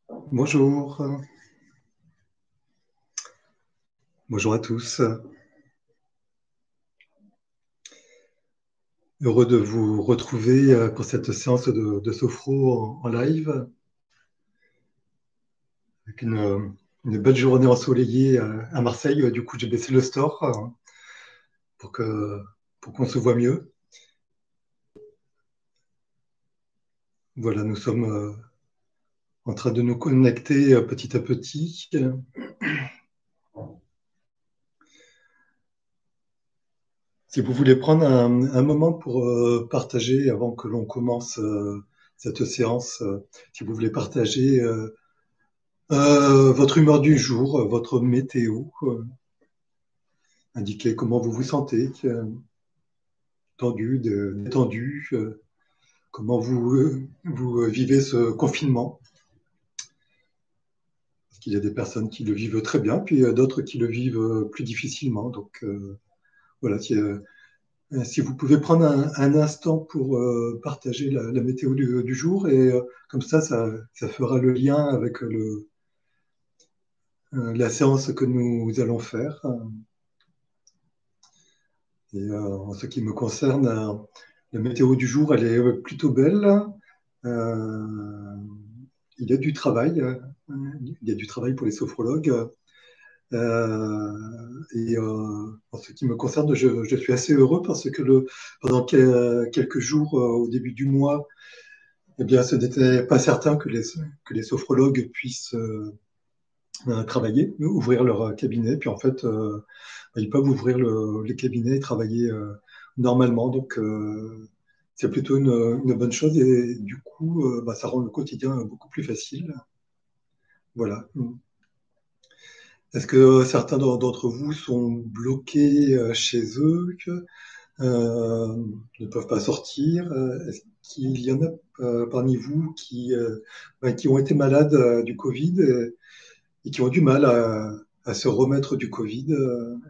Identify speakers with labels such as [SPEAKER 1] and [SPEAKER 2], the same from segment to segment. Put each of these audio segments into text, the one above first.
[SPEAKER 1] Bonjour, bonjour à tous. Heureux de vous retrouver pour cette séance de sophro en live, avec une belle journée ensoleillée à Marseille. Du coup, j'ai baissé le store pour que, pour qu'on se voit mieux. Voilà, nous sommes en train de nous connecter petit à petit. Si vous voulez prendre un moment pour partager, avant que l'on commence cette séance, si vous voulez partager votre humeur du jour, votre météo, indiquer comment vous vous sentez, tendu, détendu, comment vous vivez ce confinement. Parce qu'il y a des personnes qui le vivent très bien, puis d'autres qui le vivent plus difficilement. Donc voilà, si vous pouvez prendre un instant pour partager la météo du jour, et comme ça fera le lien avec la séance que nous allons faire. Et en ce qui me concerne, la météo du jour, elle est plutôt belle. Euh, il y a du travail, il y a du travail pour les sophrologues. En ce qui me concerne, je suis assez heureux parce que pendant quelques jours au début du mois, eh bien, ce n'était pas certain que les sophrologues puissent travailler, ouvrir leur cabinet. Puis en fait, ils peuvent ouvrir les cabinets et travailler normalement. Donc, c'est plutôt une bonne chose et du coup, ça rend le quotidien beaucoup plus facile. Voilà. Est-ce que certains d'entre vous sont bloqués chez eux, ne peuvent pas sortir? Est-ce qu'il y en a parmi vous qui ont été malades du Covid et qui ont du mal à se remettre du Covid?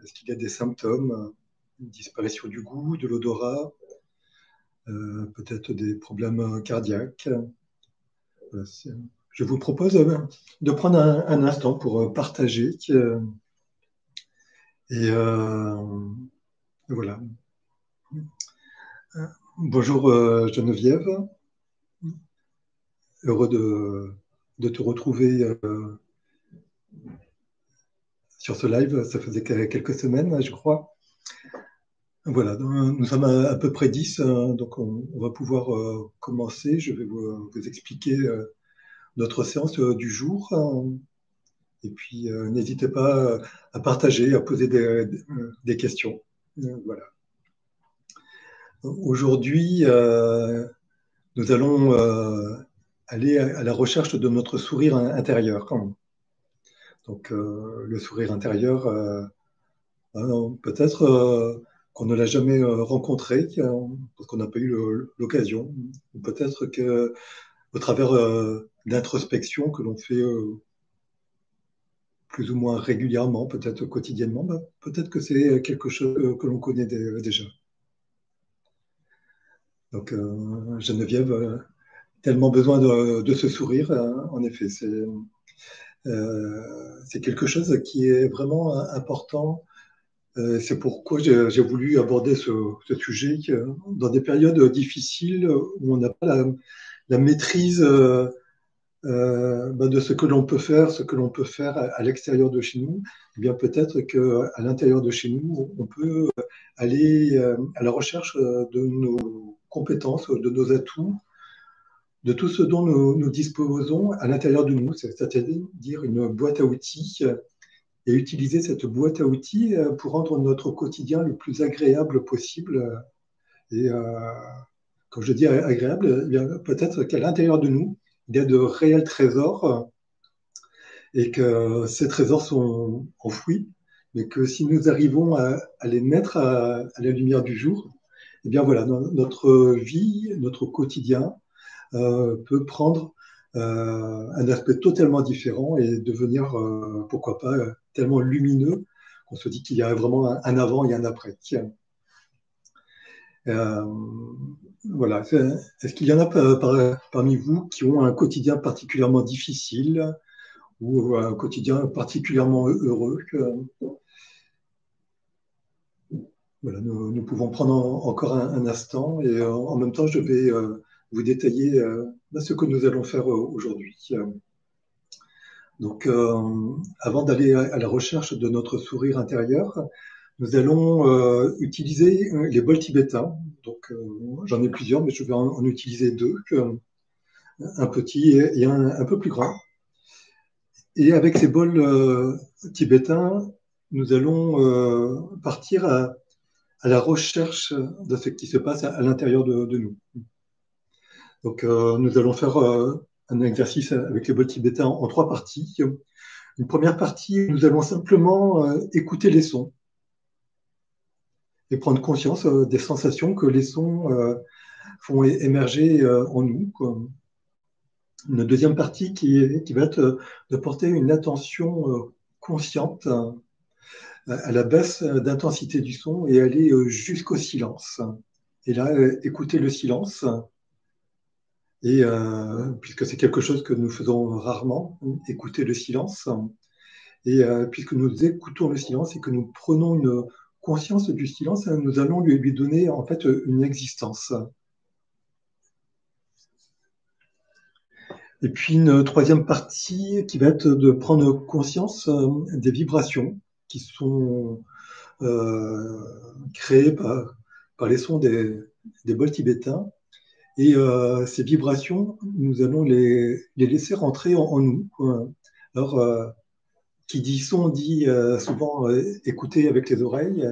[SPEAKER 1] Est-ce qu'il y a des symptômes? Une disparition du goût, de l'odorat, peut-être des problèmes cardiaques. Voilà, je vous propose de prendre un instant pour partager. Et voilà. Bonjour Geneviève, heureux de te retrouver sur ce live. Ça faisait quelques semaines, je crois. Voilà, nous sommes à peu près 10, donc on va pouvoir commencer. Je vais vous expliquer notre séance du jour. Et puis, n'hésitez pas à partager, à poser des questions. Voilà. Aujourd'hui, nous allons aller à la recherche de notre sourire intérieur. Donc, le sourire intérieur, peut-être qu'on ne l'a jamais rencontré, parce qu'on n'a pas eu l'occasion. Ou peut-être que au travers d'introspection que l'on fait plus ou moins régulièrement, peut-être quotidiennement, peut-être que c'est quelque chose que l'on connaît déjà. Donc, Geneviève, tellement besoin de ce sourire, en effet, c'est quelque chose qui est vraiment important. C'est pourquoi j'ai voulu aborder ce sujet dans des périodes difficiles où on n'a pas la maîtrise de ce que l'on peut faire, ce que l'on peut faire à l'extérieur de chez nous. Eh bien, peut-être qu'à l'intérieur de chez nous, on peut aller à la recherche de nos compétences, de nos atouts, de tout ce dont nous disposons à l'intérieur de nous, c'est-à-dire une boîte à outils, et utiliser cette boîte à outils pour rendre notre quotidien le plus agréable possible. Et quand je dis agréable, eh bien, peut-être qu'à l'intérieur de nous, il y a de réels trésors et que ces trésors sont enfouis, mais que si nous arrivons à les mettre à la lumière du jour, eh bien voilà, notre vie, notre quotidien peut prendre un aspect totalement différent et devenir, pourquoi pas, tellement lumineux qu'on se dit qu'il y a vraiment un avant et un après. Tiens. Euh, voilà. Est-ce qu'il y en a parmi vous qui ont un quotidien particulièrement difficile ou un quotidien particulièrement heureux? Voilà, nous pouvons prendre encore un instant et en même temps, je vais vous détailler ce que nous allons faire aujourd'hui. Donc, avant d'aller à la recherche de notre sourire intérieur, nous allons utiliser les bols tibétains. Donc, j'en ai plusieurs, mais je vais en utiliser deux, un petit et un peu plus grand. Et avec ces bols tibétains, nous allons partir à la recherche de ce qui se passe à l'intérieur de nous. Donc, nous allons faire un exercice avec les bols tibétains en trois parties. Une première partie, nous allons simplement écouter les sons et prendre conscience des sensations que les sons font émerger en nous, quoi. Une deuxième partie qui va être de porter une attention consciente à la baisse d'intensité du son et aller jusqu'au silence. Et là, écouter le silence, et puisque c'est quelque chose que nous faisons rarement, écouter le silence, et puisque nous écoutons le silence et que nous prenons une conscience du silence, nous allons lui donner en fait une existence. Et puis une troisième partie qui va être de prendre conscience des vibrations qui sont euh, créées par les sons des bols tibétains. Et ces vibrations, nous allons les laisser rentrer en nous, quoi. Alors, qui dit son dit souvent écouter avec les oreilles,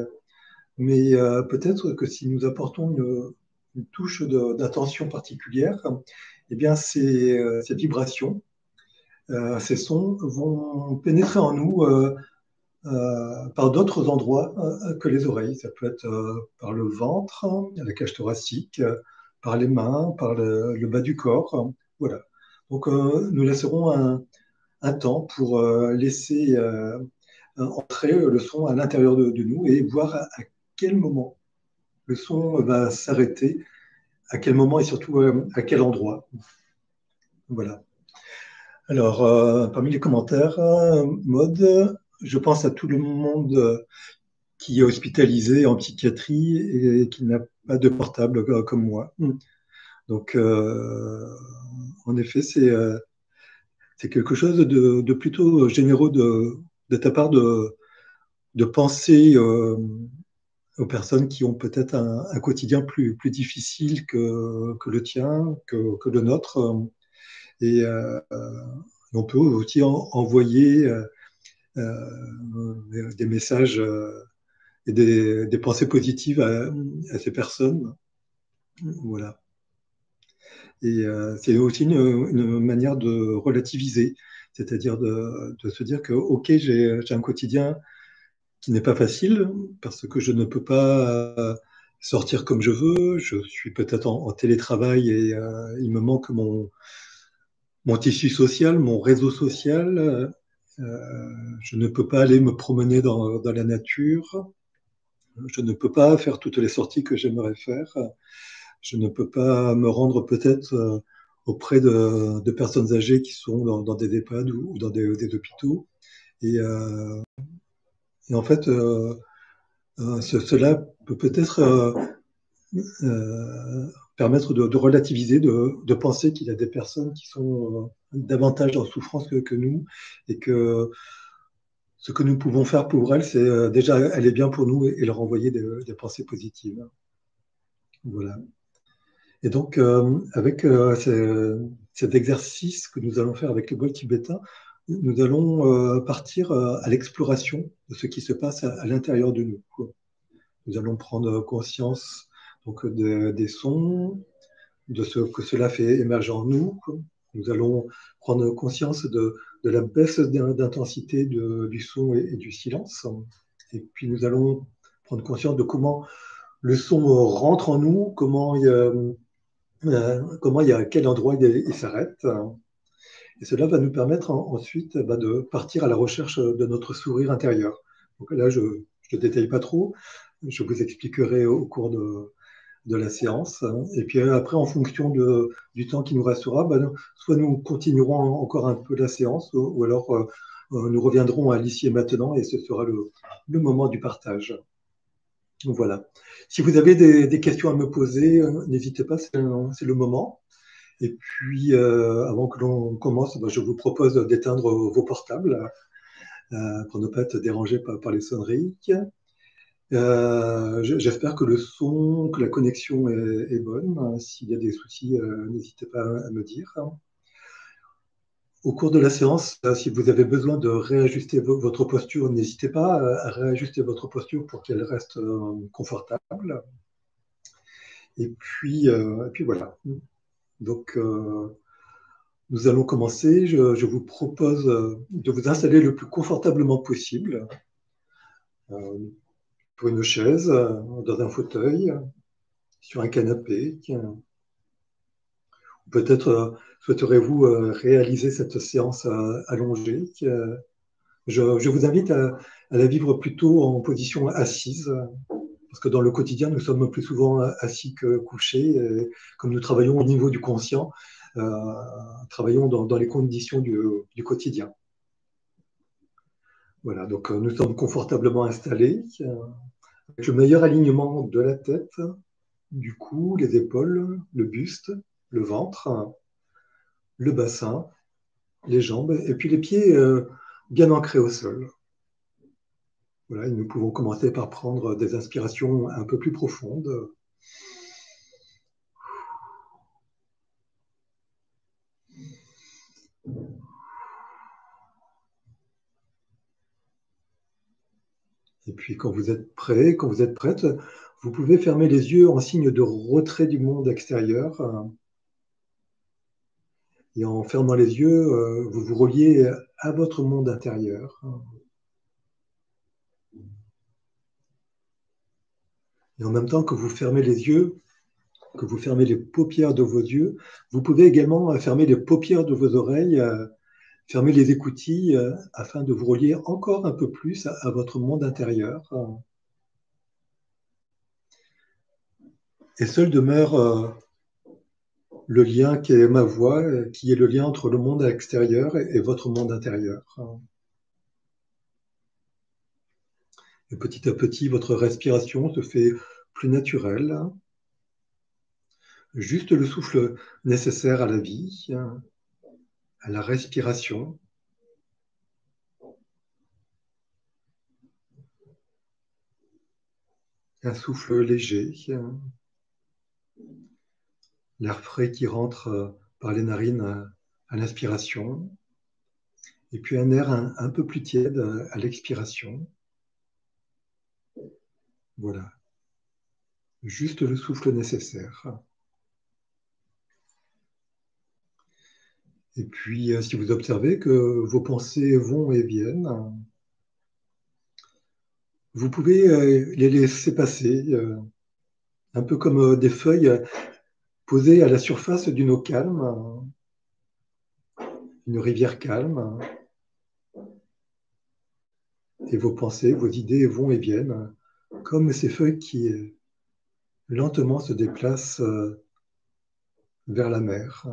[SPEAKER 1] mais peut-être que si nous apportons une touche d'attention particulière, eh bien ces vibrations, ces sons vont pénétrer en nous par d'autres endroits que les oreilles. Ça peut être par le ventre, la cage thoracique, par les mains, par le bas du corps. Voilà. Donc nous laisserons un temps pour laisser entrer le son à l'intérieur de nous et voir à quel moment le son va s'arrêter, à quel moment et surtout à quel endroit. Voilà. Alors, parmi les commentaires, Maud, je pense à tout le monde qui est hospitalisé en psychiatrie et qui n'a pas de portable comme moi. Donc, en effet, c'est quelque chose de plutôt généreux de ta part de penser aux personnes qui ont peut-être un quotidien plus difficile que le tien, que le nôtre. Et on peut aussi envoyer des messages et des pensées positives à ces personnes. Voilà. Et c'est aussi une manière de relativiser, c'est-à-dire de se dire que, OK, j'ai un quotidien qui n'est pas facile parce que je ne peux pas sortir comme je veux. Je suis peut-être en télétravail et il me manque mon tissu social, mon réseau social. Je ne peux pas aller me promener dans la nature. Je ne peux pas faire toutes les sorties que j'aimerais faire. Je ne peux pas me rendre peut-être auprès de personnes âgées qui sont dans des EHPAD ou dans des hôpitaux. Et, et en fait, cela peut peut-être euh, permettre de relativiser, de penser qu'il y a des personnes qui sont davantage en souffrance que nous et que ce que nous pouvons faire pour elles, c'est déjà aller bien pour nous et leur envoyer des pensées positives. Voilà. Et donc, avec cet exercice que nous allons faire avec le bol tibétain, nous allons partir à l'exploration de ce qui se passe à l'intérieur de nous, quoi. Nous allons prendre conscience donc, des sons, de ce que cela fait émerger en nous, quoi. Nous allons prendre conscience de la baisse d'intensité du son et du silence. Et puis nous allons prendre conscience de comment le son rentre en nous, comment il y a à quel endroit il s'arrête. Et cela va nous permettre ensuite de partir à la recherche de notre sourire intérieur. Donc là, je ne détaille pas trop. Je vous expliquerai au cours de la séance. Et puis après, en fonction du temps qui nous restera, soit nous continuerons encore un peu la séance, ou alors nous reviendrons à l'ici et maintenant, et ce sera le moment du partage. Donc voilà. Si vous avez des questions à me poser, n'hésitez pas, c'est le moment. Et puis, avant que l'on commence, je vous propose d'éteindre vos portables pour ne pas être dérangé par les sonneries. J'espère que le son, que la connexion est bonne. S'il y a des soucis, n'hésitez pas à me dire. Au cours de la séance, si vous avez besoin de réajuster votre posture, n'hésitez pas à réajuster votre posture pour qu'elle reste confortable. Et puis voilà. Donc, nous allons commencer. Je vous propose de vous installer le plus confortablement possible sur une chaise, dans un fauteuil, sur un canapé. Peut-être souhaiterez-vous réaliser cette séance allongée. Je vous invite à la vivre plutôt en position assise, parce que dans le quotidien, nous sommes plus souvent assis que couchés. Et comme nous travaillons au niveau du conscient, travaillons dans les conditions du quotidien. Voilà, donc nous sommes confortablement installés, avec le meilleur alignement de la tête, du cou, les épaules, le buste, le ventre, le bassin, les jambes, et puis les pieds bien ancrés au sol. Voilà, et nous pouvons commencer par prendre des inspirations un peu plus profondes. Et puis quand vous êtes prêt, quand vous êtes prête, vous pouvez fermer les yeux en signe de retrait du monde extérieur. Et en fermant les yeux, vous vous reliez à votre monde intérieur. Et en même temps que vous fermez les yeux, que vous fermez les paupières de vos yeux, vous pouvez également fermer les paupières de vos oreilles, fermer les écoutilles afin de vous relier encore un peu plus à votre monde intérieur. Et seul demeure le lien qui est ma voix, qui est le lien entre le monde extérieur et votre monde intérieur. Et petit à petit, votre respiration se fait plus naturelle. Juste le souffle nécessaire à la vie, à la respiration. Un souffle léger, l'air frais qui rentre par les narines à l'inspiration, et puis un air un peu plus tiède à l'expiration. Voilà, juste le souffle nécessaire. Et puis, si vous observez que vos pensées vont et viennent, vous pouvez les laisser passer, un peu comme des feuilles posées à la surface d'une eau calme, une rivière calme. Et vos pensées, vos idées vont et viennent, comme ces feuilles qui lentement se déplacent vers la mer.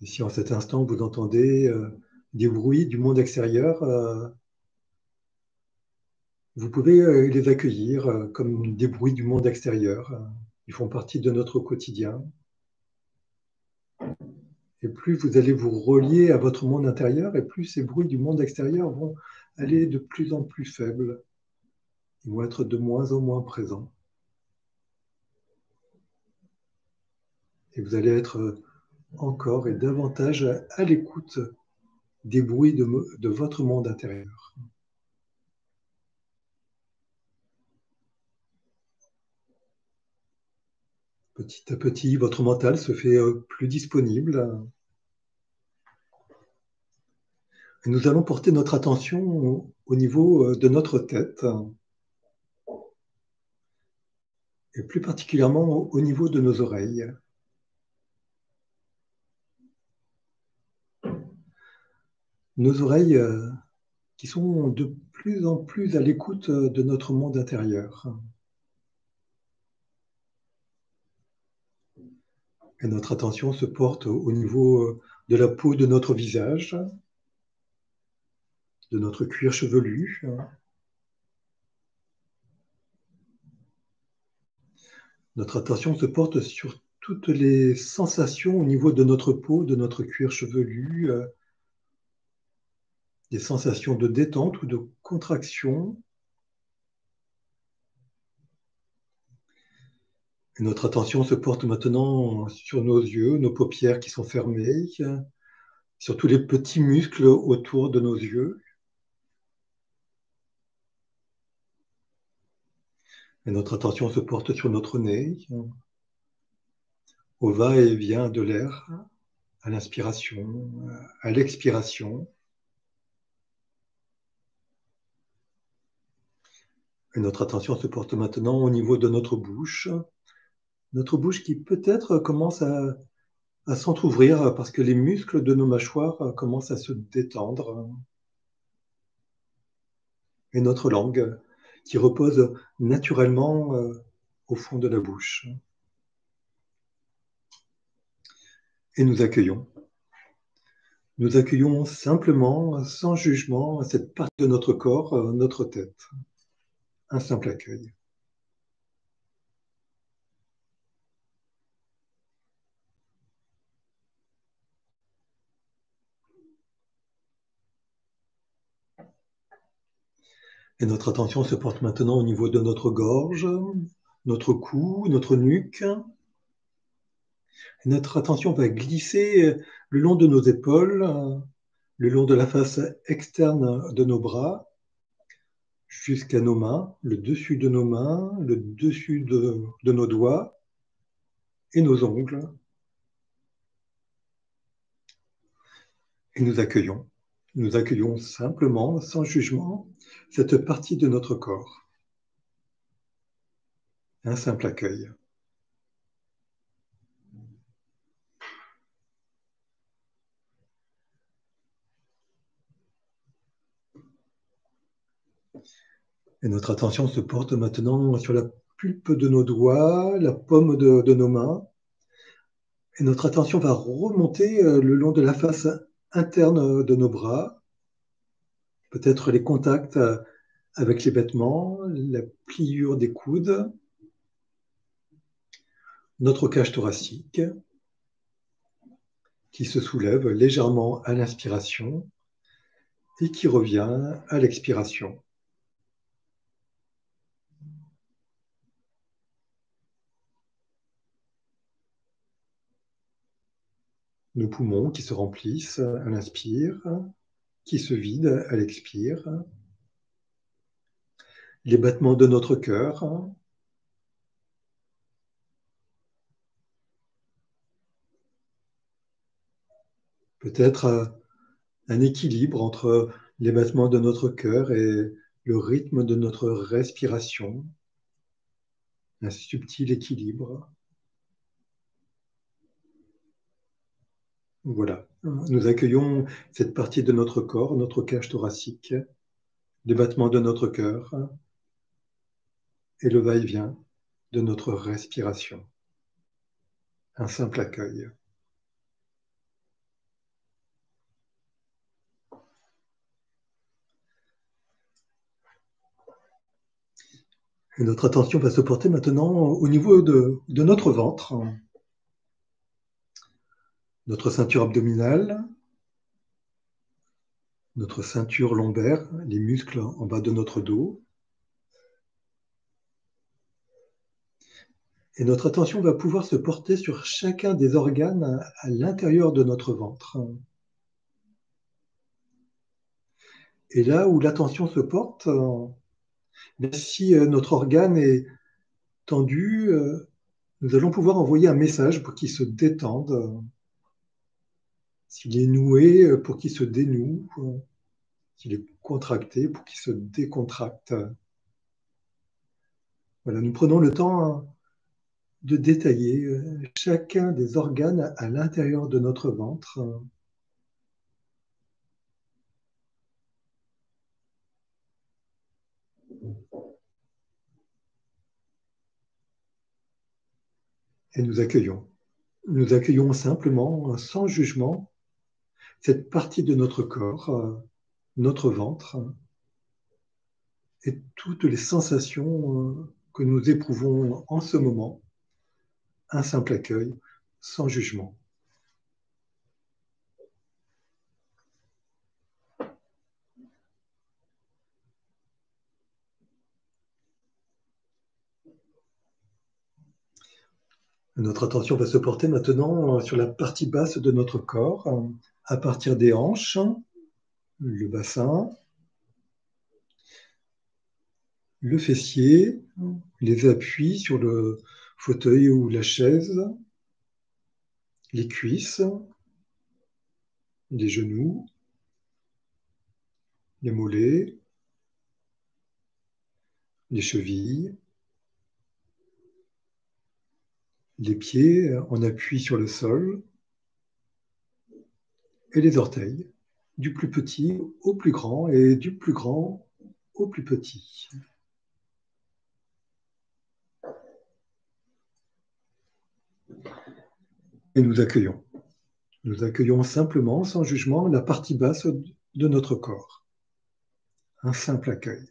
[SPEAKER 1] Et si en cet instant vous entendez des bruits du monde extérieur, vous pouvez les accueillir comme des bruits du monde extérieur. Ils font partie de notre quotidien. Et plus vous allez vous relier à votre monde intérieur, et plus ces bruits du monde extérieur vont aller de plus en plus faibles. Ils vont être de moins en moins présents. Et vous allez être encore et davantage à l'écoute des bruits de votre monde intérieur. Petit à petit, votre mental se fait plus disponible. Et nous allons porter notre attention au niveau de notre tête, et plus particulièrement au niveau de nos oreilles. Nos oreilles qui sont de plus en plus à l'écoute de notre monde intérieur. Et notre attention se porte au niveau de la peau de notre visage, de notre cuir chevelu. Notre attention se porte sur toutes les sensations au niveau de notre peau, de notre cuir chevelu, des sensations de détente ou de contraction. Et notre attention se porte maintenant sur nos yeux, nos paupières qui sont fermées, sur tous les petits muscles autour de nos yeux. Et notre attention se porte sur notre nez, au va-et-vient de l'air, à l'inspiration, à l'expiration. Et notre attention se porte maintenant au niveau de notre bouche qui peut-être commence à s'entrouvrir parce que les muscles de nos mâchoires commencent à se détendre. Et notre langue qui repose naturellement au fond de la bouche. Et nous accueillons. Nous accueillons simplement, sans jugement, cette partie de notre corps, notre tête. Un simple accueil. Et notre attention se porte maintenant au niveau de notre gorge, notre cou, notre nuque. Et notre attention va glisser le long de nos épaules, le long de la face externe de nos bras, jusqu'à nos mains, le dessus de nos mains, le dessus de nos doigts et nos ongles. Et nous accueillons. Nous accueillons simplement, sans jugement, cette partie de notre corps. Un simple accueil. Et notre attention se porte maintenant sur la pulpe de nos doigts, la paume de nos mains. Et notre attention va remonter le long de la face interne de nos bras, peut-être les contacts avec les vêtements, la pliure des coudes, notre cage thoracique qui se soulève légèrement à l'inspiration et qui revient à l'expiration. Nos poumons qui se remplissent à l'inspire, qui se vident à l'expire. Les battements de notre cœur. Peut-être un équilibre entre les battements de notre cœur et le rythme de notre respiration. Un subtil équilibre. Voilà. Nous accueillons cette partie de notre corps, notre cage thoracique, les battements de notre cœur et le va-et-vient de notre respiration. Un simple accueil. Et notre attention va se porter maintenant au niveau de notre ventre, notre ceinture abdominale, notre ceinture lombaire, les muscles en bas de notre dos. Et notre attention va pouvoir se porter sur chacun des organes à l'intérieur de notre ventre. Et là où l'attention se porte, si notre organe est tendu, nous allons pouvoir envoyer un message pour qu'il se détende. S'il est noué, pour qu'il se dénoue. S'il est contracté, pour qu'il se décontracte. Voilà, nous prenons le temps de détailler chacun des organes à l'intérieur de notre ventre. Et nous accueillons. Nous accueillons simplement, sans jugement, cette partie de notre corps, notre ventre, et toutes les sensations que nous éprouvons en ce moment. Un simple accueil, sans jugement. Notre attention va se porter maintenant sur la partie basse de notre corps, à partir des hanches, le bassin, le fessier, les appuis sur le fauteuil ou la chaise, les cuisses, les genoux, les mollets, les chevilles, les pieds en appui sur le sol et les orteils, du plus petit au plus grand et du plus grand au plus petit. Et nous accueillons. Nous accueillons simplement, sans jugement, la partie basse de notre corps. Un simple accueil.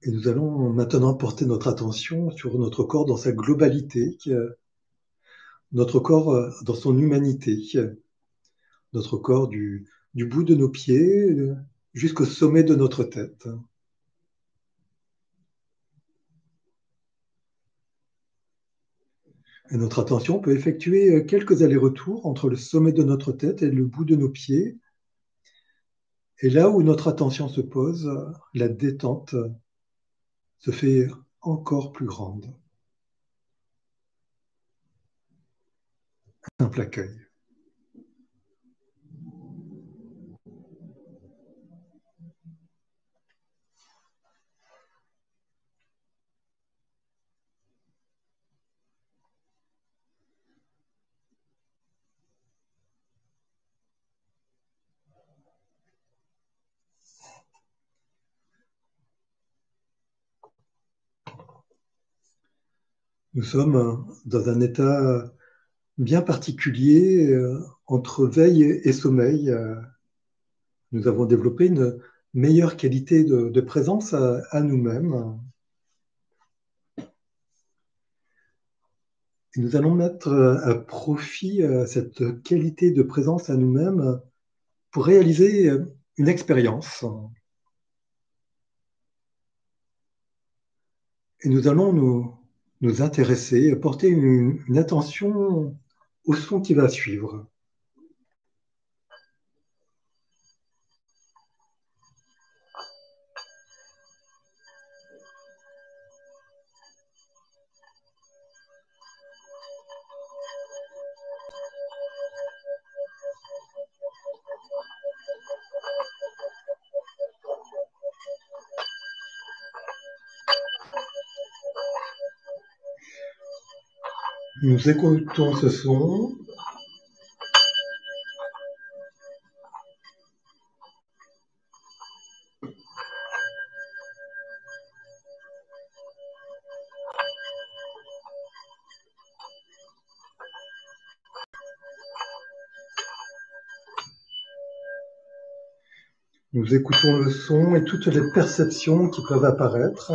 [SPEAKER 1] Et nous allons maintenant porter notre attention sur notre corps dans sa globalité, notre corps dans son humanité, notre corps du bout de nos pieds jusqu'au sommet de notre tête. Et notre attention peut effectuer quelques allers-retours entre le sommet de notre tête et le bout de nos pieds. Et là où notre attention se pose, la détente se fait encore plus grande. Un simple accueil. Nous sommes dans un état bien particulier entre veille et sommeil. Nous avons développé une meilleure qualité de présence à nous-mêmes. Et nous allons mettre à profit cette qualité de présence à nous-mêmes pour réaliser une expérience. Et nous allons nous intéresser, porter une attention au son qui va suivre. Nous écoutons ce son. Nous écoutons le son et toutes les perceptions qui peuvent apparaître.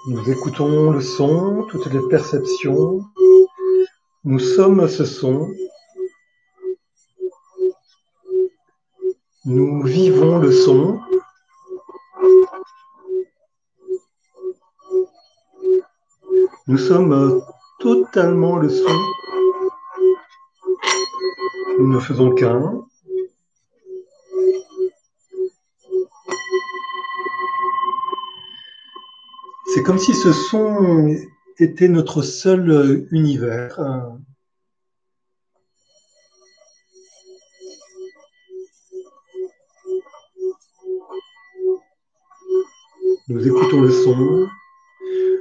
[SPEAKER 1] Nous écoutons le son, toutes les perceptions. Nous sommes ce son. Nous vivons le son. Nous sommes totalement le son. Nous ne faisons qu'un. C'est comme si ce son était notre seul univers. Nous écoutons le son,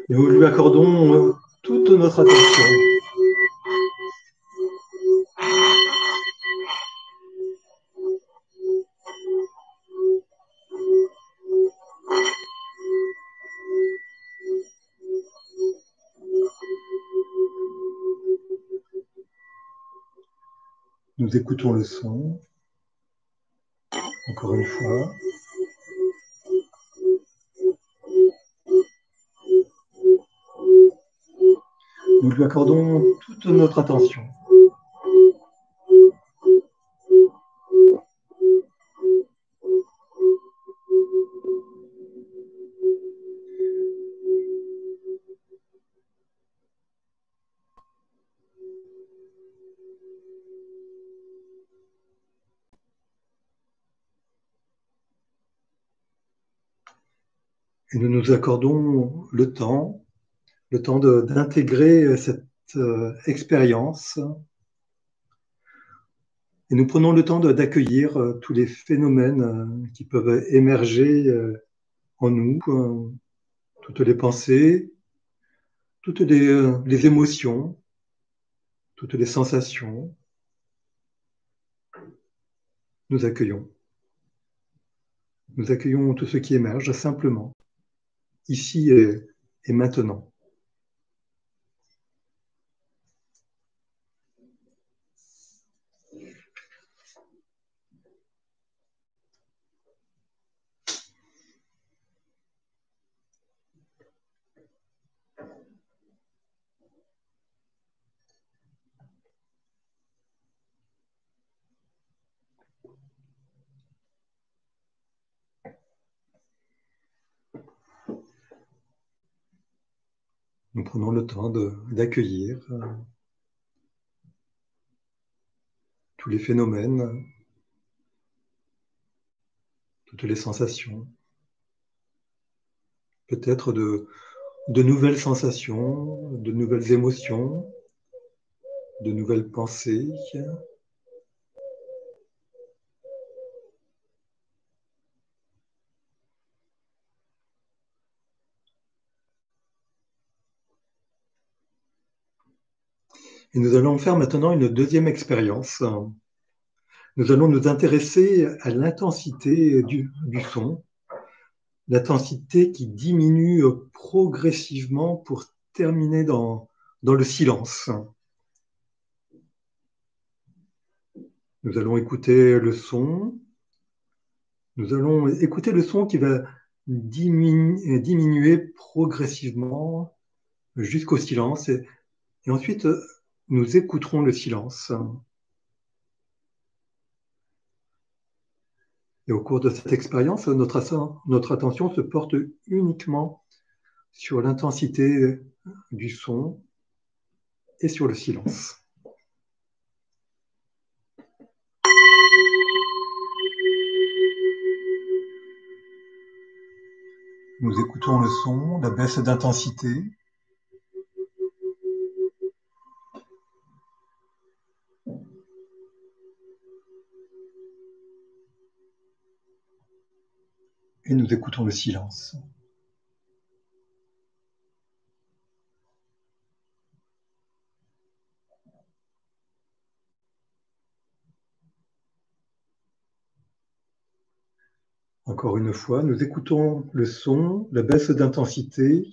[SPEAKER 1] nous lui accordons toute notre attention. Nous écoutons le son, encore une fois. Nous lui accordons toute notre attention. Et nous nous accordons le temps d'intégrer cette expérience. Et nous prenons le temps d'accueillir tous les phénomènes qui peuvent émerger en nous, toutes les pensées, toutes les émotions, toutes les sensations. Nous accueillons. Nous accueillons tout ce qui émerge simplement, ici et maintenant. Nous prenons le temps d'accueillir tous les phénomènes, toutes les sensations, peut-être de nouvelles sensations, de nouvelles émotions, de nouvelles pensées. Et nous allons faire maintenant une deuxième expérience. Nous allons nous intéresser à l'intensité du son, l'intensité qui diminue progressivement pour terminer dans le silence. Nous allons écouter le son. Nous allons écouter le son qui va diminuer progressivement jusqu'au silence. Et ensuite, nous écouterons le silence. Et au cours de cette expérience, notre attention se porte uniquement sur l'intensité du son et sur le silence. Nous écoutons le son, la baisse d'intensité. Et nous écoutons le silence. Encore une fois, nous écoutons le son, la baisse d'intensité.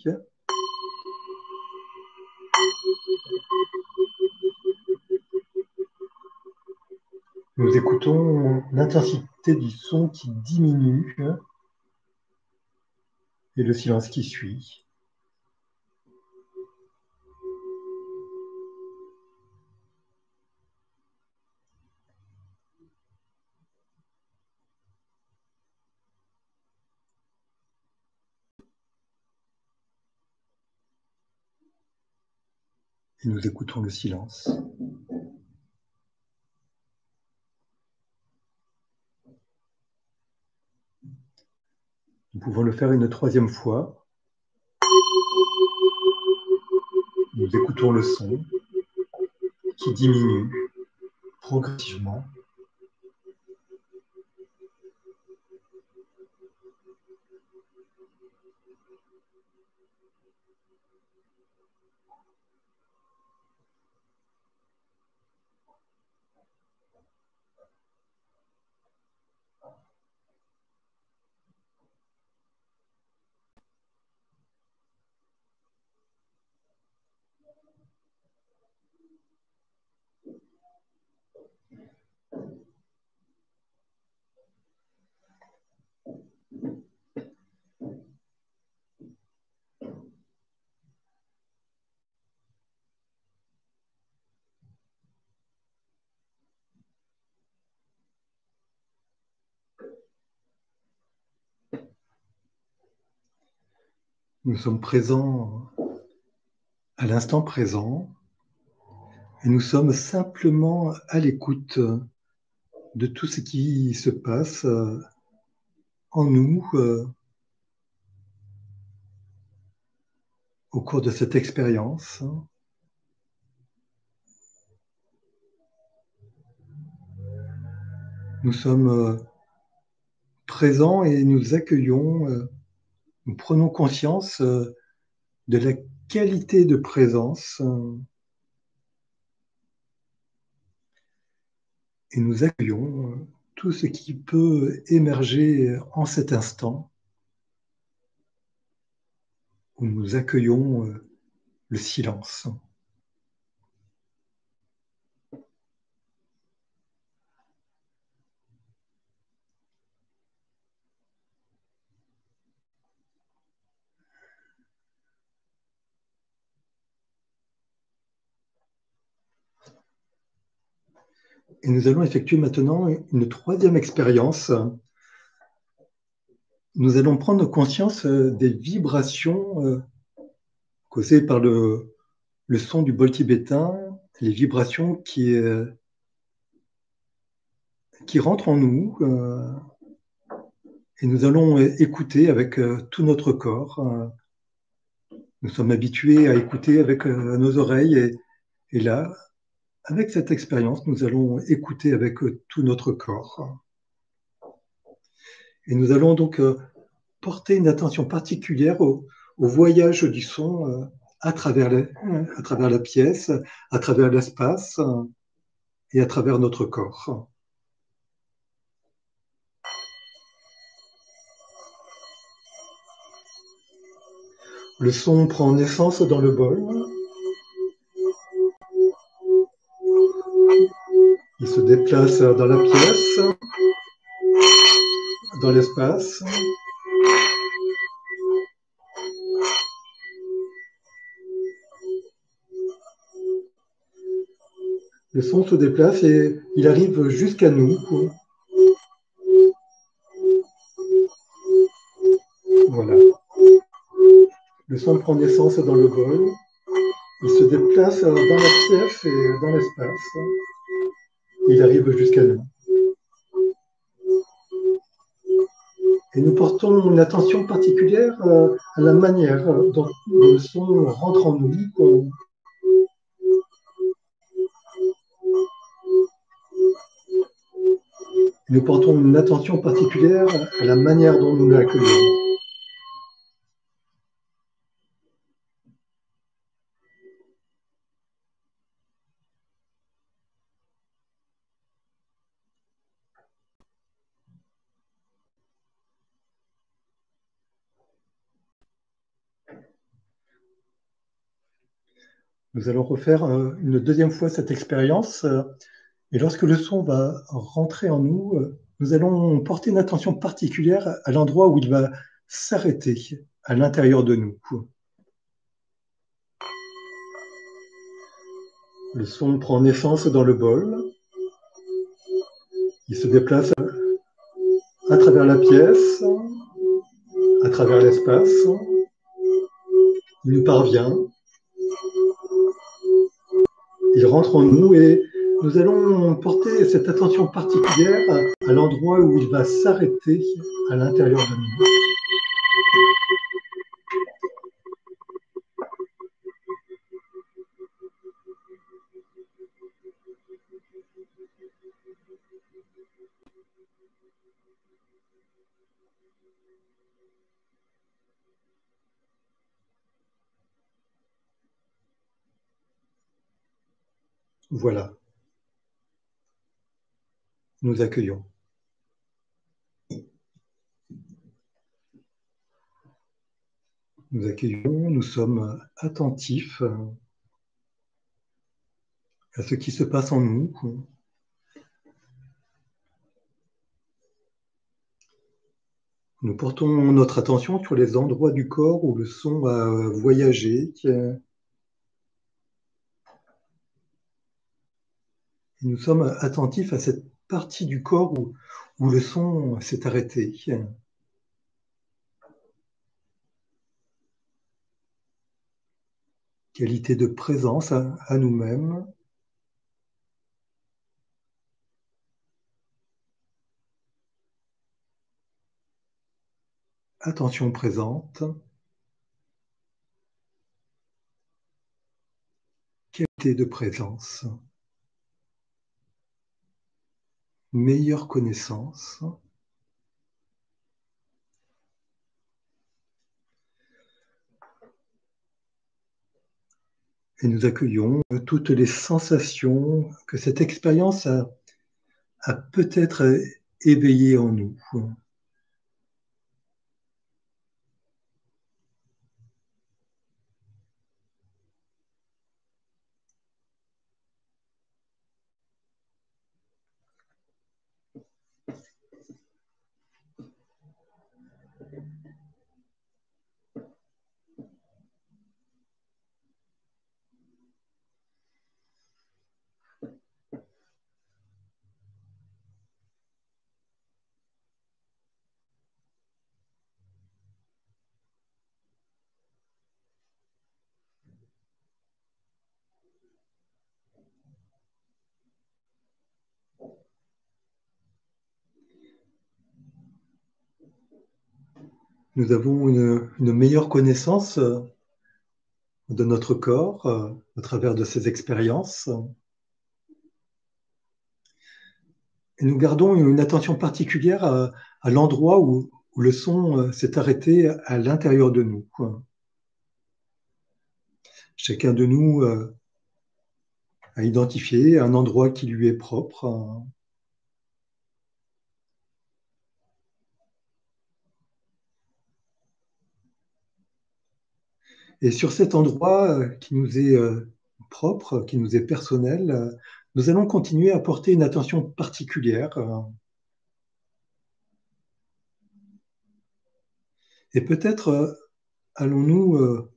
[SPEAKER 1] Nous écoutons l'intensité du son qui diminue et le silence qui suit. Et nous écoutons le silence. Nous pouvons le faire une troisième fois. Nous écoutons le son qui diminue progressivement. Nous sommes présents à l'instant présent et nous sommes simplement à l'écoute de tout ce qui se passe en nous au cours de cette expérience. Nous sommes présents et nous accueillons, nous prenons conscience de la qualité de présence et nous accueillons tout ce qui peut émerger en cet instant où nous accueillons le silence. Et nous allons effectuer maintenant une troisième expérience. Nous allons prendre conscience des vibrations causées par le son du bol tibétain, les vibrations qui rentrent en nous. Et nous allons écouter avec tout notre corps. Nous sommes habitués à écouter avec nos oreilles et là, avec cette expérience, nous allons écouter avec tout notre corps. Et nous allons donc porter une attention particulière au voyage du son à travers la pièce, à travers l'espace et à travers notre corps. Le son prend naissance dans le bol. Il se déplace dans la pièce, dans l'espace. Le son se déplace et il arrive jusqu'à nous. Voilà. Le son prend naissance dans le bol. Il se déplace dans la pièce et dans l'espace. Il arrive jusqu'à nous. Et nous portons une attention particulière à la manière dont le son rentre en nous. Nous portons une attention particulière à la manière dont nous l'accueillons. Nous allons refaire une deuxième fois cette expérience. Et lorsque le son va rentrer en nous, nous allons porter une attention particulière à l'endroit où il va s'arrêter à l'intérieur de nous. Le son prend naissance dans le bol. Il se déplace à travers la pièce, à travers l'espace. Il nous parvient. Il rentre en nous et nous allons porter cette attention particulière à l'endroit où il va s'arrêter à l'intérieur de nous. Voilà. Nous accueillons. Nous accueillons, nous sommes attentifs à ce qui se passe en nous. Nous portons notre attention sur les endroits du corps où le son va voyager. Et nous sommes attentifs à cette partie du corps où le son s'est arrêté. qualité de présence à nous-mêmes. Attention présente, qualité de présence, meilleure connaissance. Et nous accueillons toutes les sensations que cette expérience a peut-être éveillées en nous. Nous avons une meilleure connaissance de notre corps à travers de ces expériences. Et nous gardons une attention particulière à l'endroit où le son s'est arrêté à l'intérieur de nous. Chacun de nous a identifié un endroit qui lui est propre. Et sur cet endroit qui nous est propre, qui nous est personnel, nous allons continuer à porter une attention particulière. Et peut-être allons-nous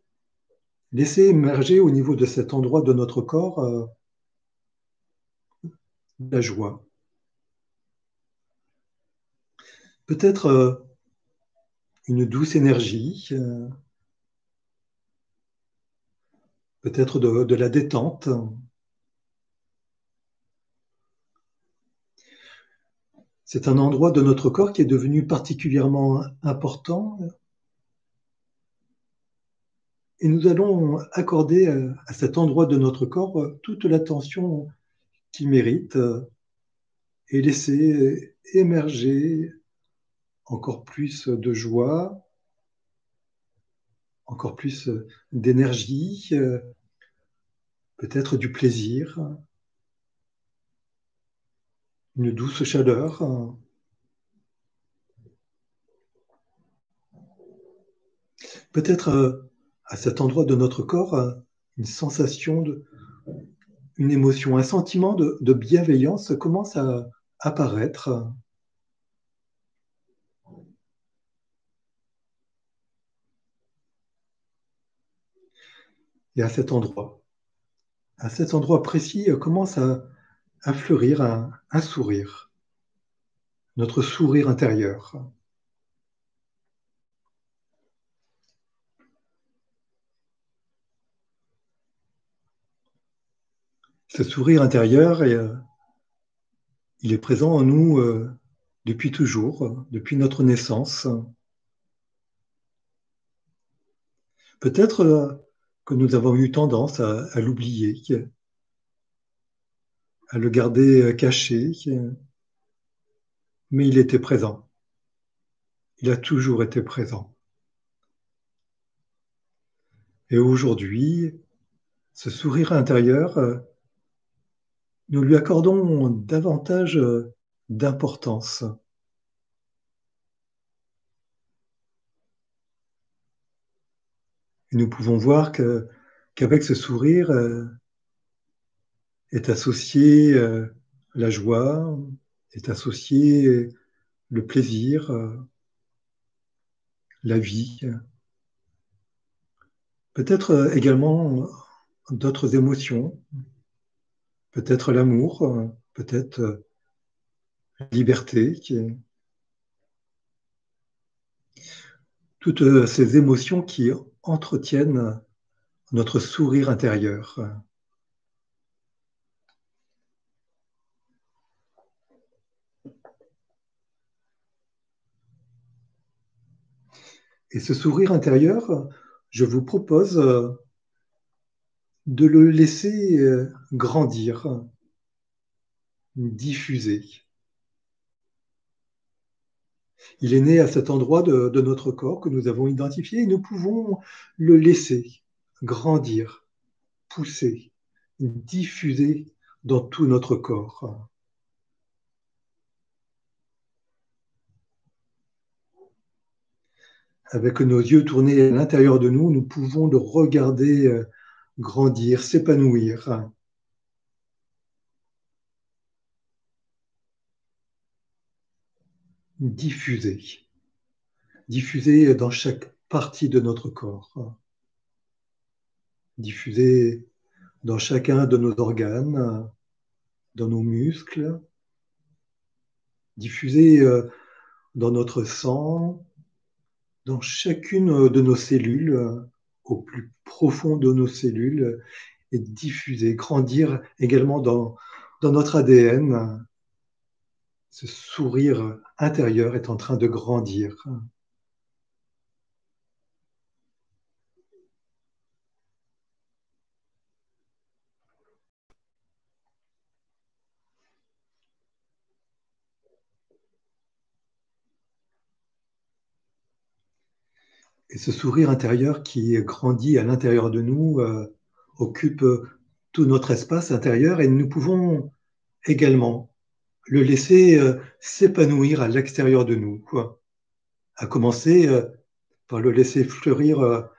[SPEAKER 1] laisser émerger au niveau de cet endroit de notre corps la joie. Peut-être une douce énergie, peut-être de la détente. C'est un endroit de notre corps qui est devenu particulièrement important et nous allons accorder à cet endroit de notre corps toute l'attention qu'il mérite et laisser émerger encore plus de joie, encore plus d'énergie, peut-être du plaisir, une douce chaleur. Peut-être à cet endroit de notre corps une sensation, une émotion, un sentiment de bienveillance commence à apparaître. Et à cet endroit précis, commence à fleurir un sourire, notre sourire intérieur. Ce sourire intérieur, il est présent en nous depuis toujours, depuis notre naissance. Peut-être que nous avons eu tendance à l'oublier, à le garder caché, mais il était présent. Il a toujours été présent. Et aujourd'hui, ce sourire intérieur, nous lui accordons davantage d'importance. Et nous pouvons voir qu'avec ce sourire est associé la joie, est associé le plaisir, la vie. Peut-être également d'autres émotions, peut-être l'amour, peut-être la liberté, toutes ces émotions qui entretiennent notre sourire intérieur. Et ce sourire intérieur, je vous propose de le laisser grandir, diffuser. Il est né à cet endroit de notre corps que nous avons identifié et nous pouvons le laisser grandir, pousser, diffuser dans tout notre corps. Avec nos yeux tournés à l'intérieur de nous, nous pouvons le regarder grandir, s'épanouir. Diffuser. Diffuser dans chaque partie de notre corps. Diffuser dans chacun de nos organes, dans nos muscles. Diffuser dans notre sang, dans chacune de nos cellules, au plus profond de nos cellules, et diffuser, grandir également dans notre ADN. Ce sourire intérieur est en train de grandir. Et ce sourire intérieur qui grandit à l'intérieur de nous occupe tout notre espace intérieur et nous pouvons également le laisser s'épanouir à l'extérieur de nous, quoi. À commencer par le laisser fleurir,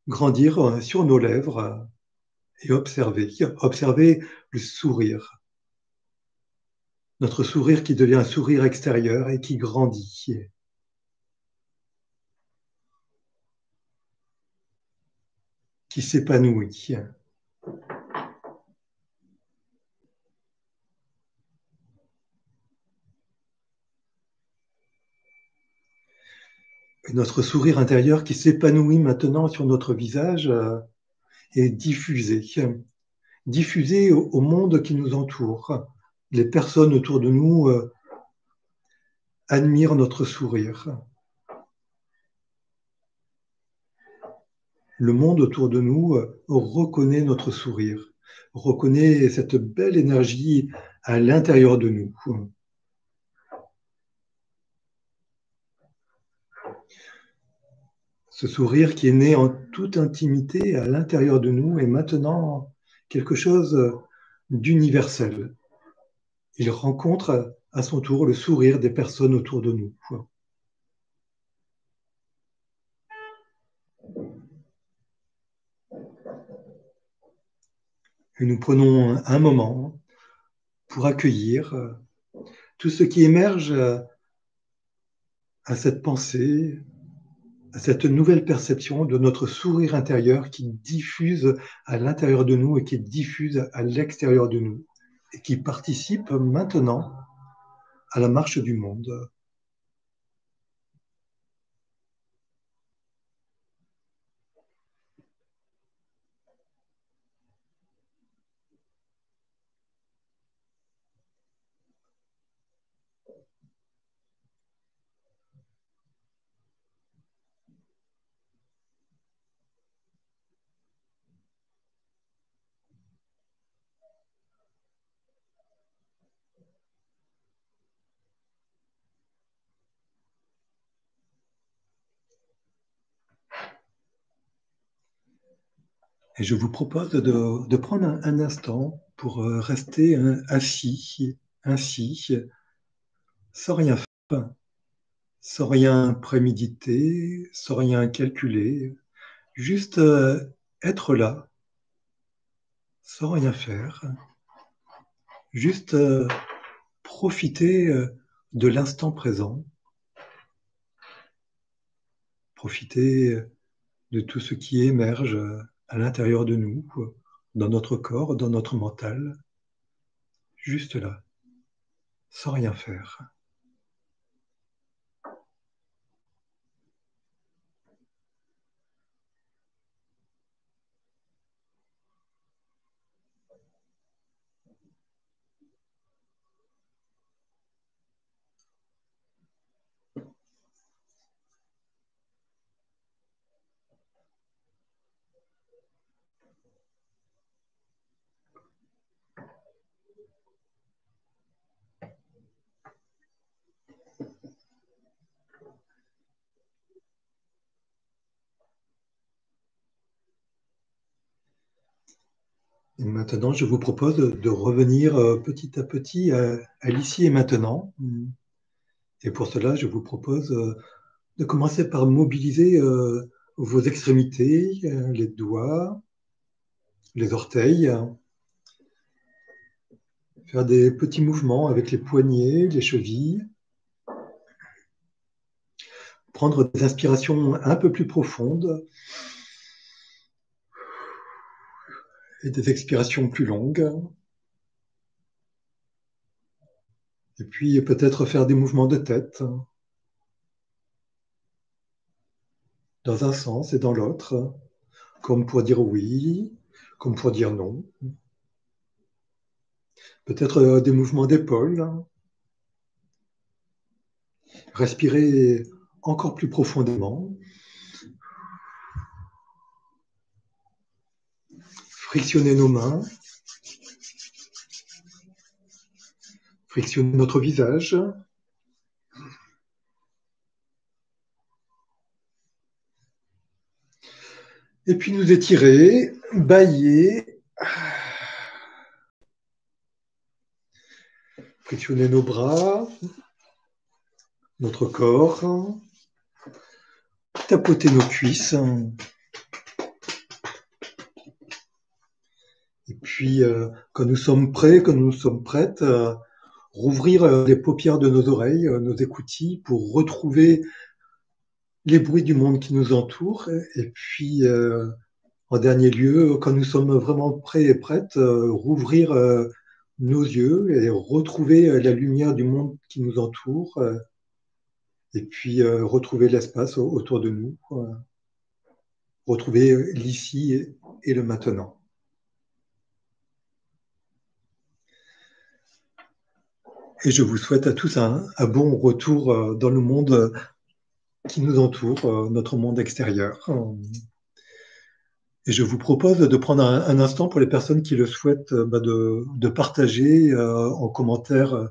[SPEAKER 1] grandir sur nos lèvres et observer le sourire. Notre sourire qui devient un sourire extérieur et qui grandit. Qui s'épanouit. Et notre sourire intérieur qui s'épanouit maintenant sur notre visage est diffusé. Diffusé au monde qui nous entoure. Les personnes autour de nous admirent notre sourire. Le monde autour de nous reconnaît notre sourire, reconnaît cette belle énergie à l'intérieur de nous. Ce sourire qui est né en toute intimité à l'intérieur de nous est maintenant quelque chose d'universel. Il rencontre à son tour le sourire des personnes autour de nous. Et nous prenons un moment pour accueillir tout ce qui émerge à cette pensée, à cette nouvelle perception de notre sourire intérieur qui diffuse à l'intérieur de nous et qui diffuse à l'extérieur de nous et qui participe maintenant à la marche du monde. Et je vous propose de prendre un instant pour rester assis, ainsi, sans rien faire, sans rien préméditer, sans rien calculer, juste être là, sans rien faire, juste profiter de l'instant présent, profiter de tout ce qui émerge à l'intérieur de nous, dans notre corps, dans notre mental, juste là, sans rien faire. Et maintenant, je vous propose de revenir petit à petit à l'ici et maintenant. Et pour cela, je vous propose de commencer par mobiliser vos extrémités, les doigts, les orteils, faire des petits mouvements avec les poignets, les chevilles, prendre des inspirations un peu plus profondes et des expirations plus longues. Et puis peut-être faire des mouvements de tête dans un sens et dans l'autre, comme pour dire oui, comme pour dire non. Peut-être des mouvements d'épaule. Respirer encore plus profondément. Frictionner nos mains. Frictionner notre visage. Et puis nous étirer, bâiller. Frictionner nos bras, notre corps. Tapoter nos cuisses. Et puis, quand nous sommes prêts, quand nous sommes prêtes, rouvrir les paupières de nos oreilles, nos écoutilles, pour retrouver les bruits du monde qui nous entoure. Et puis, en dernier lieu, quand nous sommes vraiment prêts et prêtes, rouvrir nos yeux et retrouver la lumière du monde qui nous entoure, et puis retrouver l'espace autour de nous, retrouver l'ici et le maintenant. Et je vous souhaite à tous un bon retour dans le monde qui nous entoure, notre monde extérieur. Et je vous propose de prendre un instant pour les personnes qui le souhaitent, de partager en commentaire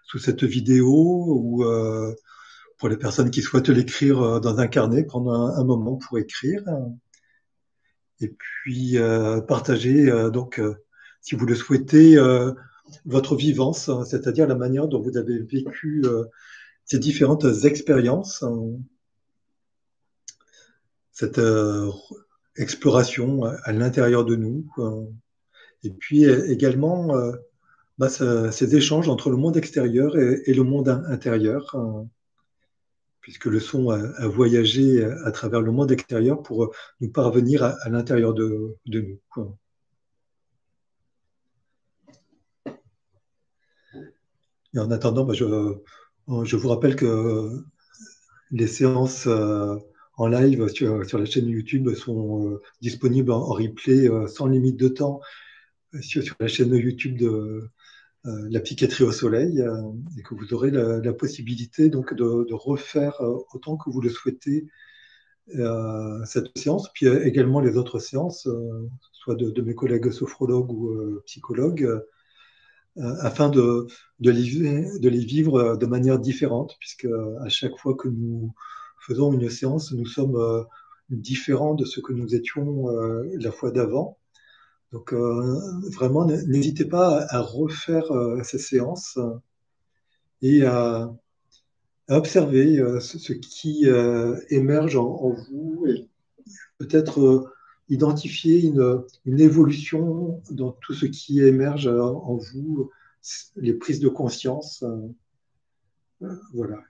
[SPEAKER 1] sous cette vidéo, ou pour les personnes qui souhaitent l'écrire dans un carnet, prendre un moment pour écrire. Et puis partager, donc, si vous le souhaitez, votre vivance, c'est-à-dire la manière dont vous avez vécu ces différentes expériences, cette exploration à l'intérieur de nous. Et puis également ces échanges entre le monde extérieur et le monde intérieur, puisque le son a voyagé à travers le monde extérieur pour nous parvenir à l'intérieur de nous. Et en attendant, je vous rappelle que les séances en live sur la chaîne YouTube sont disponibles en replay sans limite de temps sur la chaîne YouTube de la psychiatrie au soleil, et que vous aurez la possibilité donc de refaire autant que vous le souhaitez cette séance, puis également les autres séances, soit de mes collègues sophrologues ou psychologues, afin de les vivre de manière différente, puisque à chaque fois que nous faisons une séance, nous sommes différents de ce que nous étions la fois d'avant. Donc vraiment, n'hésitez pas à refaire ces séances et à observer ce qui émerge en vous, et peut-être identifier une évolution dans tout ce qui émerge en vous, les prises de conscience. Voilà.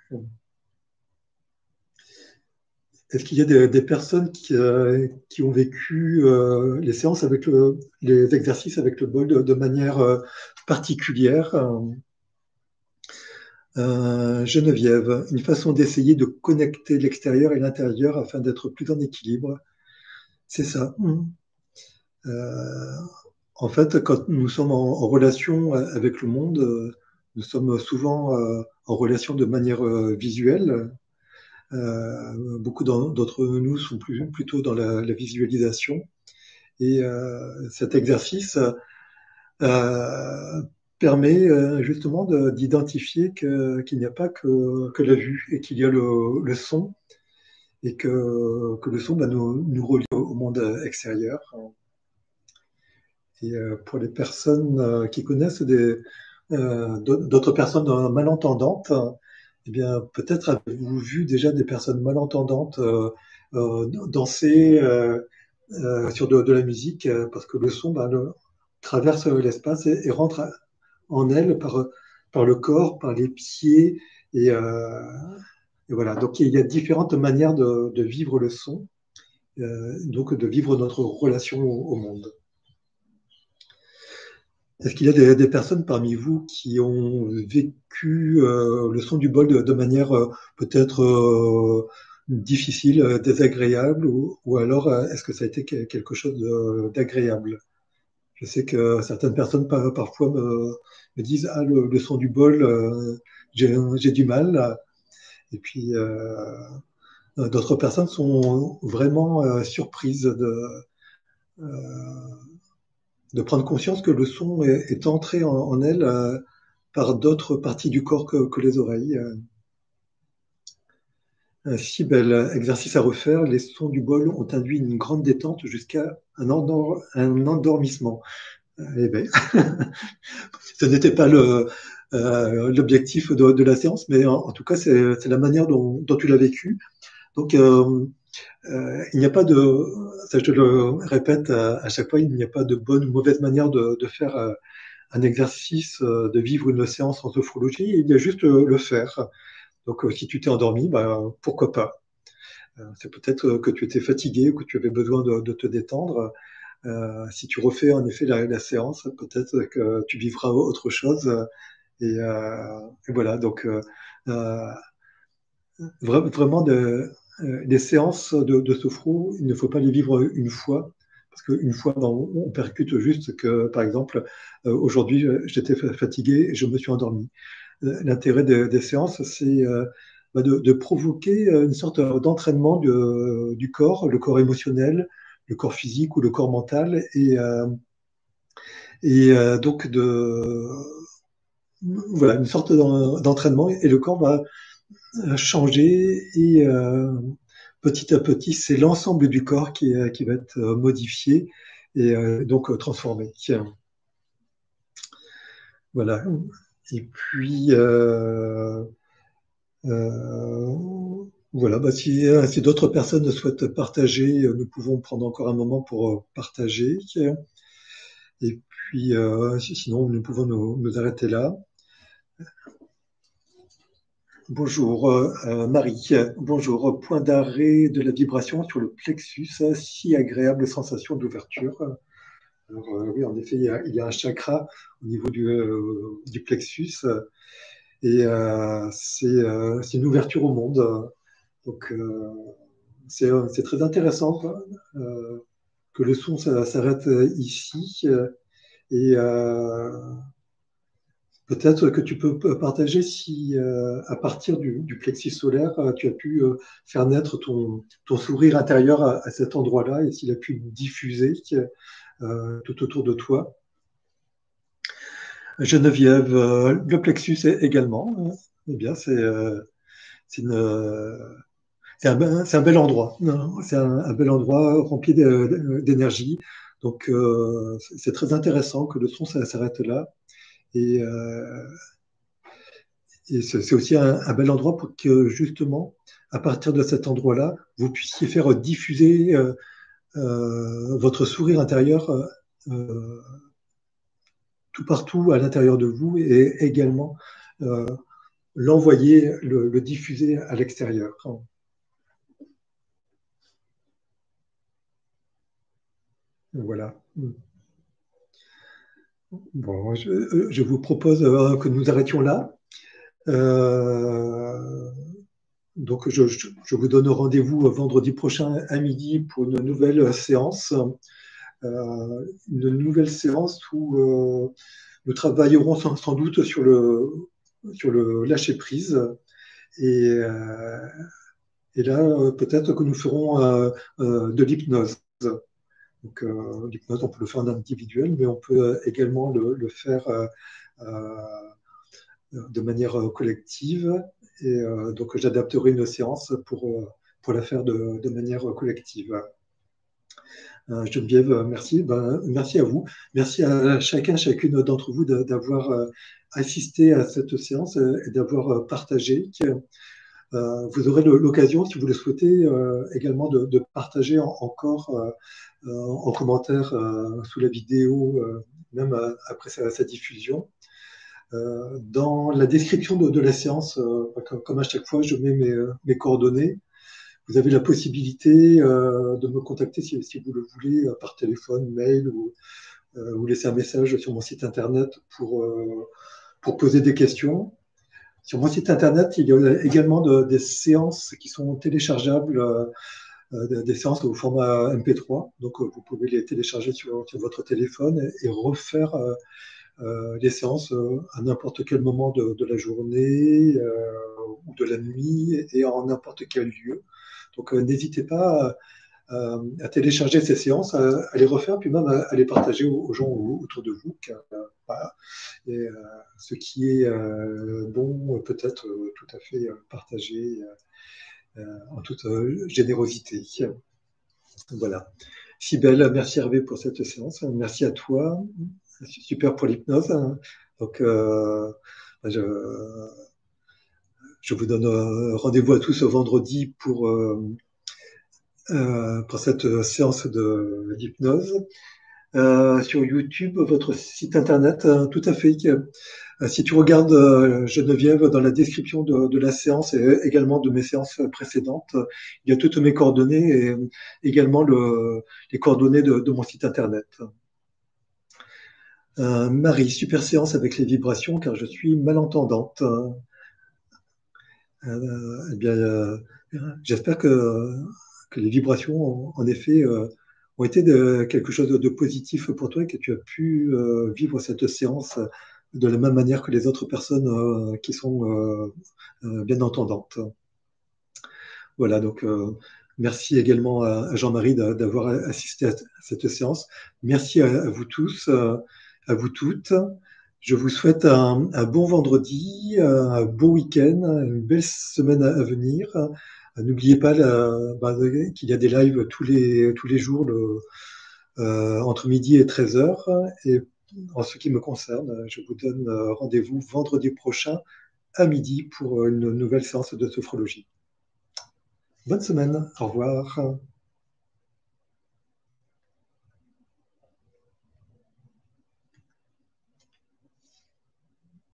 [SPEAKER 1] Est-ce qu'il y a des personnes qui ont vécu les séances avec les exercices avec le bol de manière particulière? Geneviève, une façon d'essayer de connecter l'extérieur et l'intérieur afin d'être plus en équilibre. C'est ça. Euh, En fait, quand nous sommes en relation avec le monde, nous sommes souvent en relation de manière visuelle. Beaucoup d'entre nous sont plutôt dans la visualisation. Et cet exercice euh, permet justement d'identifier qu'il n'y a pas que la vue, et qu'il y a le son, et que le son nous relie au monde extérieur. Et pour les personnes qui connaissent d'autres personnes malentendantes, eh bien, peut-être avez-vous vu déjà des personnes malentendantes danser sur de la musique, parce que le son traverse l'espace et rentre en elles par le corps, par les pieds, et, euh, et voilà. Donc il y a différentes manières de vivre le son, donc de vivre notre relation au monde. Est-ce qu'il y a des personnes parmi vous qui ont vécu le son du bol de manière peut-être difficile, désagréable, ou alors est-ce que ça a été quelque chose d'agréable? Je sais que certaines personnes parfois me disent ah le son du bol, j'ai du mal. Et puis d'autres personnes sont vraiment surprises euh, de prendre conscience que le son est entré en elles par d'autres parties du corps que les oreilles. Si bel exercice à refaire, les sons du bol ont induit une grande détente jusqu'à un endormissement. Eh ben, ce n'était pas l'objectif de la séance, mais en tout cas, c'est la manière dont tu l'as vécu. Donc, il n'y a pas de, ça je te le répète à chaque fois, il n'y a pas de bonne ou mauvaise manière de faire un exercice, de vivre une séance en sophrologie, il y a juste le faire. Donc, si tu t'es endormi, bah, pourquoi pas? C'est peut-être que tu étais fatigué ou que tu avais besoin de te détendre. Si tu refais en effet la séance, peut-être que tu vivras autre chose. Et voilà, donc euh, vraiment les séances de sophro, il ne faut pas les vivre une fois, parce qu'une fois, ben, on percute juste que, par exemple, aujourd'hui, j'étais fatigué et je me suis endormi. L'intérêt des séances, c'est de provoquer une sorte d'entraînement du corps, le corps émotionnel, le corps physique ou le corps mental, et donc voilà, une sorte d'entraînement, et le corps va changer, et petit à petit, c'est l'ensemble du corps qui va être modifié et donc transformé. Tiens, voilà. Et puis, voilà, bah, si d'autres personnes souhaitent partager, nous pouvons prendre encore un moment pour partager. Et puis, sinon, nous pouvons nous arrêter là. Bonjour Marie, bonjour. Point d'arrêt de la vibration sur le plexus, si agréable sensation d'ouverture. Alors oui, en effet, il y a un chakra au niveau du plexus, et c'est une ouverture au monde. Donc c'est très intéressant quoi, que le son s'arrête ici, et peut-être que tu peux partager si, à partir du plexus solaire, tu as pu faire naître ton sourire intérieur à cet endroit-là, et s'il a pu diffuser tout autour de toi. Geneviève, le plexus également. Eh bien, c'est une, c'est un bel endroit. C'est un bel endroit rempli d'énergie. Donc, c'est très intéressant que le son s'arrête là. Et, c'est aussi un bel endroit pour que, justement, à partir de cet endroit-là, vous puissiez faire diffuser votre sourire intérieur euh, tout partout à l'intérieur de vous, et également euh, l'envoyer, le diffuser à l'extérieur. Voilà. Bon, je vous propose que nous arrêtions là. Euh, donc, je vous donne rendez-vous vendredi prochain à midi pour une nouvelle séance. Une nouvelle séance où nous travaillerons sans doute sur le lâcher-prise. Et, et là, peut-être que nous ferons de l'hypnose. Donc, l'hypnose, on peut le faire en individuel, mais on peut également le faire de manière collective. Et donc, j'adapterai une séance pour la faire de manière collective. Geneviève, merci. Merci à vous. Merci à chacun, chacune d'entre vous d'avoir assisté à cette séance et d'avoir partagé. Vous aurez l'occasion, si vous le souhaitez, également de partager encore en commentaire sous la vidéo, même après sa diffusion. Dans la description de la séance, comme à chaque fois, je mets mes coordonnées. Vous avez la possibilité de me contacter si vous le voulez par téléphone, mail ou laisser un message sur mon site internet pour poser des questions. Sur mon site internet, il y a également des séances qui sont téléchargeables, des séances au format MP3. Donc, vous pouvez les télécharger sur votre téléphone et refaire les séances à n'importe quel moment de la journée ou de la nuit et en n'importe quel lieu. Donc, n'hésitez pas à télécharger ces séances, à les refaire, puis même à les partager aux gens autour de vous. Car, voilà. Et ce qui est bon peut être tout à fait partagé en toute générosité. Voilà. Cybèle, merci Hervé pour cette séance. Merci à toi. Super pour l'hypnose. Donc, je, je vous donne rendez-vous à tous vendredi pour cette séance d'hypnose. Sur YouTube, votre site internet, tout à fait. Si tu regardes Geneviève dans la description de la séance et également de mes séances précédentes, il y a toutes mes coordonnées et également les coordonnées de mon site internet. Marie, super séance avec les vibrations car je suis malentendante. Eh bien, j'espère que les vibrations, en effet, ont été quelque chose de positif pour toi et que tu as pu vivre cette séance de la même manière que les autres personnes qui sont bien entendantes. Voilà, donc merci également à Jean-Marie d'avoir assisté à cette séance. Merci à vous tous, à vous toutes. Je vous souhaite un bon vendredi, un bon week-end, une belle semaine à venir. N'oubliez pas qu'il y a des lives tous les jours entre midi et 13h. Et en ce qui me concerne, je vous donne rendez-vous vendredi prochain à midi pour une nouvelle séance de sophrologie. Bonne semaine, au revoir.